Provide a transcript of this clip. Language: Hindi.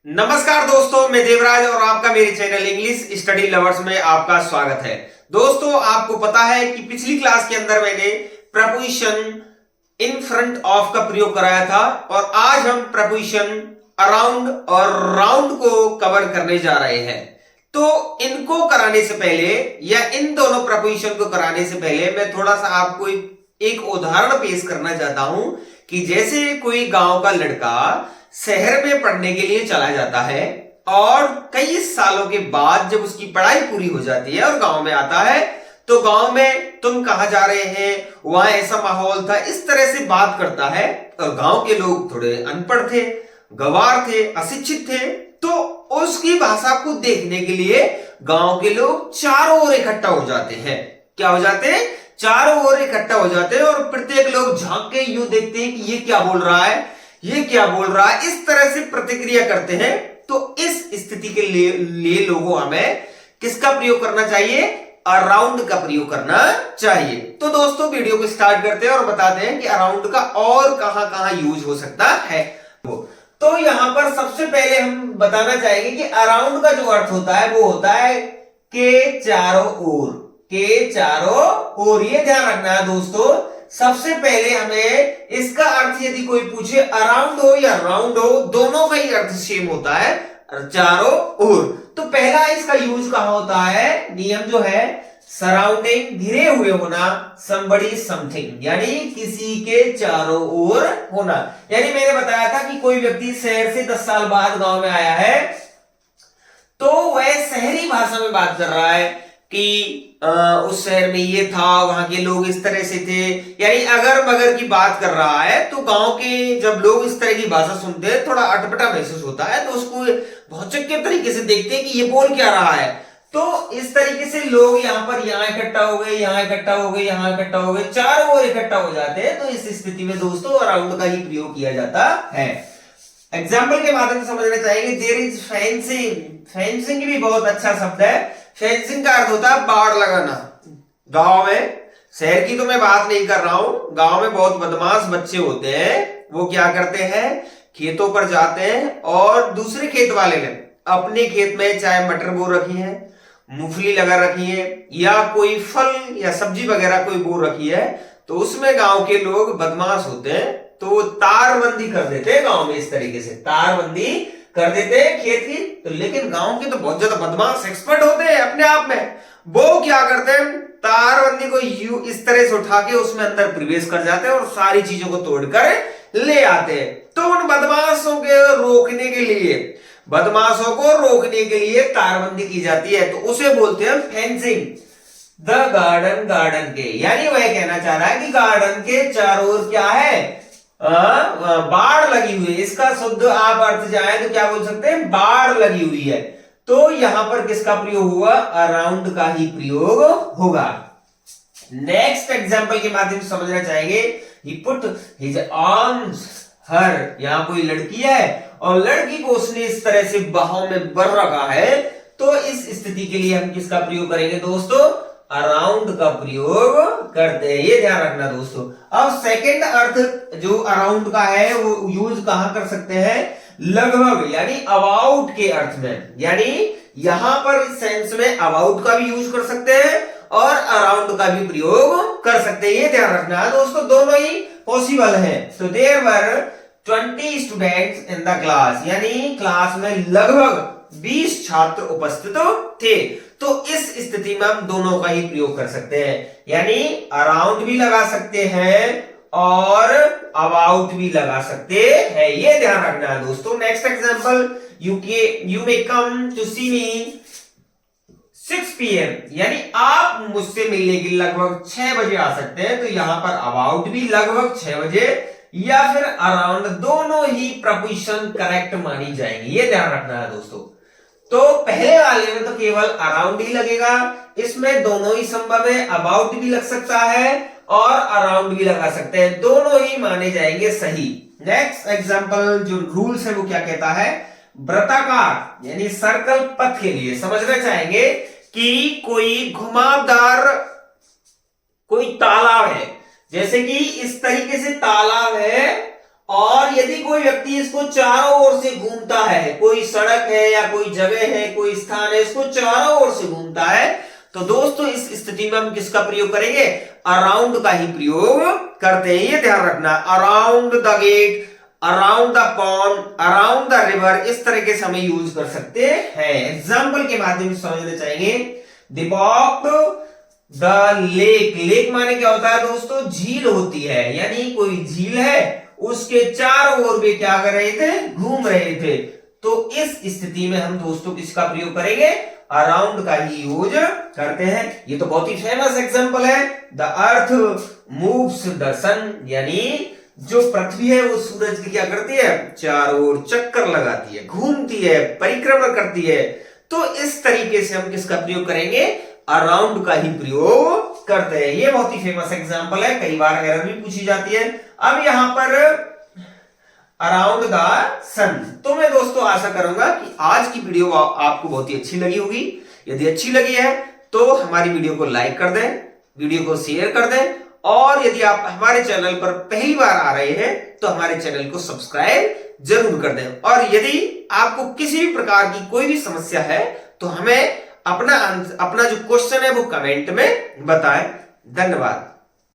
नमस्कार दोस्तों, मैं देवराज और आपका मेरे चैनल इंग्लिश स्टडी लवर्स में आपका स्वागत है। दोस्तों, आपको पता है कि पिछली क्लास के अंदर मैंने प्रपोजिशन इन फ्रंट ऑफ का प्रयोग कराया था और आज हम प्रपोजिशन अराउंड और राउंड को कवर करने जा रहे हैं। तो इनको कराने से पहले या इन दोनों प्रपोजिशन को कराने से पहले मैं थोड़ा सा आपको एक उदाहरण पेश करना चाहता हूं कि जैसे कोई गांव का लड़का शहर में पढ़ने के लिए चला जाता है और कई सालों के बाद जब उसकी पढ़ाई पूरी हो जाती है और गांव में आता है तो गांव में तुम कहां जा रहे हैं, वहां ऐसा माहौल था, इस तरह से बात करता है। और गांव के लोग थोड़े अनपढ़ थे, गंवार थे, अशिक्षित थे, तो उसकी भाषा को देखने के लिए गांव के लोग चारों ओर इकट्ठा हो जाते हैं। क्या हो जाते हैं? चारों ओर इकट्ठा हो जाते हैं और प्रत्येक लोग झांक के यूं देखते हैं कि ये क्या बोल रहा है, ये क्या बोल रहा है, इस तरह से प्रतिक्रिया करते हैं। तो इस स्थिति के लिए लोगों हमें किसका प्रयोग करना चाहिए? अराउंड का प्रयोग करना चाहिए। तो दोस्तों, वीडियो को स्टार्ट करते हैं और बताते हैं कि अराउंड का और कहां-कहां यूज हो सकता है। तो यहां पर सबसे पहले हम बताना चाहेंगे कि अराउंड का जो अर्थ होता है वो होता है के चारों ओर, के चारों ओर। ये ध्यान रखना है दोस्तों। सबसे पहले हमें इसका अर्थ यदि कोई पूछे अराउंड हो या राउंड हो, दोनों का ही अर्थ सेम होता है, चारों ओर। तो पहला इसका यूज कहां होता है? नियम जो है सराउंडिंग, घिरे हुए होना, समबडी समथिंग, यानी किसी के चारों ओर होना। यानी मैंने बताया था कि कोई व्यक्ति शहर से 10 साल बाद गांव में आया है तो वह शहरी भाषा में बात कर रहा है कि उस शहर में ये था, वहां के लोग इस तरह से थे, यानी अगर मगर की बात कर रहा है। तो गांव के जब लोग इस तरह की भाषा सुनते हैं थोड़ा अटपटा महसूस होता है, तो उसको भौचक के तरीके से देखते हैं कि ये बोल क्या रहा है। तो इस तरीके से लोग यहाँ इकट्ठा हो गए, यहाँ इकट्ठा हो गए, यहाँ इकट्ठा हो गए, चारों ओर इकट्ठा हो जाते हैं। तो इस स्थिति में दोस्तों अराउंड का ही प्रयोग किया जाता है। एग्जाम्पल के माध्यम से समझना चाहेंगे। There is fencing. फेंसिंग भी बहुत अच्छा शब्द है। फेंसिंग का अर्थ होता है बाड़ लगाना। गांव में, शहर की तो मैं बात नहीं कर रहा हूं, गांव में बहुत बदमाश बच्चे होते हैं। वो क्या करते हैं? खेतों पर जाते हैं और दूसरे खेत वाले ने अपने खेत में चाहे मटर बो रखी है, मूंगफली लगा रखी है या कोई फल या सब्जी वगैरह कोई बो रखी है, तो उसमें गांव के लोग बदमाश होते हैं तो वो तारबंदी कर देते हैं। गांव में इस तरीके से तारबंदी कर देते हैं खेत की। तो लेकिन गांव के तो बहुत ज्यादा बदमाश एक्सपर्ट होते हैं अपने आप में। वो क्या करते हैं? तारबंदी को इस तरह से उठा के उसमें अंदर प्रवेश कर जाते हैं और सारी चीजों को तोड़कर ले आते हैं। तो उन बदमाशों को रोकने के लिए तारबंदी की जाती है, तो उसे बोलते हैं फेंसिंग। द गार्डन के, यानी वह कहना चाह रहा है कि गार्डन के चारों ओर क्या है? बाढ़ लगी हुई है। इसका शुद्ध आप अर्थ जाए तो क्या बोल सकते हैं? बाढ़ लगी हुई है। तो यहां पर किसका प्रयोग हुआ? अराउंड का ही प्रयोग होगा। नेक्स्ट एग्जांपल के माध्यम से समझना चाहेंगे। ही पुट हिज आर्म्स हर, यहां कोई लड़की है और लड़की को उसने इस तरह से बाहों में भर रखा है। तो इस स्थिति के लिए हम किसका प्रयोग करेंगे दोस्तों? अराउंड का प्रयोग करते हैं। ये ध्यान रखना दोस्तों। अब सेकंड अर्थ जो अराउंड का है वो यूज कहां कर सकते हैं? लगभग, यानी अबाउट के अर्थ में। यानी यहां पर इस सेंस में अबाउट का भी यूज कर सकते हैं और अराउंड का भी प्रयोग कर सकते हैं। ये ध्यान रखना है दोस्तों, दोनों ही पॉसिबल है। तो there were 20 students in the class, यानी क्लास में लगभग 20 छात्र उपस्थित थे। तो इस स्थिति में हम दोनों का ही प्रयोग कर सकते हैं, यानी अराउंड भी लगा सकते हैं और अबाउट भी लगा सकते हैं। ये ध्यान रखना है दोस्तों। Next example, you may come to see me 6 PM, यानी आप मुझसे मिलने के लगभग 6 बजे आ सकते हैं। तो यहां पर अबाउट भी लगभग 6 बजे या फिर अराउंड, दोनों ही प्रपोजिशन करेक्ट मानी जाएंगी। ये ध्यान रखना है दोस्तों। तो पहले वाले में तो केवल अराउंड ही लगेगा, इसमें दोनों ही संभव है। अबाउट भी लग सकता है और अराउंड भी लगा सकते हैं, दोनों ही माने जाएंगे सही। नेक्स्ट एग्जांपल जो रूल्स है वो क्या कहता है? वृत्ताकार यानी सर्कल पथ के लिए समझना चाहेंगे कि कोई घुमावदार कोई तालाब है, जैसे कि इस तरीके से तालाब है और यदि कोई व्यक्ति इसको चारों ओर से घूमता है, कोई सड़क है या कोई जगह है, कोई स्थान है, इसको चारों ओर से घूमता है, तो दोस्तों इस स्थिति में हम किसका प्रयोग करेंगे? अराउंड का ही प्रयोग करते हैं, ये ध्यान रखना। Around the gate, around the pond, around the river, इस तरीके से हमें यूज कर सकते हैं। एग्जाम्पल के माध्यम से समझना चाहेंगे। दे वॉक्ड द लेक, लेक माने क्या होता है दोस्तों? झील होती है, यानी कोई झील है उसके चारों ओर वे क्या कर रहे थे? घूम रहे थे। तो इस स्थिति में हम दोस्तों किसका प्रयोग करेंगे? अराउंड का ही यूज करते हैं। ये तो बहुत ही फेमस एग्जांपल है। द अर्थ मूव्स द सन, यानी जो पृथ्वी है वो सूरज की क्या करती है? चारों ओर चक्कर लगाती है, घूमती है, परिक्रमा करती है। तो इस तरीके से हम किसका प्रयोग करेंगे? अराउंड का ही प्रयोग करते हैं। ये बहुत ही फेमस एग्जांपल है, कई बार एरर भी पूछी जाती है। अब यहां पर अराउंड द सन। तो मैं दोस्तों आशा करूंगा कि आज की वीडियो आपको बहुत ही अच्छी लगी होगी। यदि अच्छी लगी है तो हमारी वीडियो को लाइक कर दें, वीडियो को शेयर कर दें, और यदि आप हमारे चैनल पर पहली बार आ रहे हैं तो हमारे चैनल को सब्सक्राइब जरूर कर दें। और यदि आपको किसी भी प्रकार की कोई भी समस्या है तो हमें अपना जो क्वेश्चन है वो कमेंट में बताएं। धन्यवाद।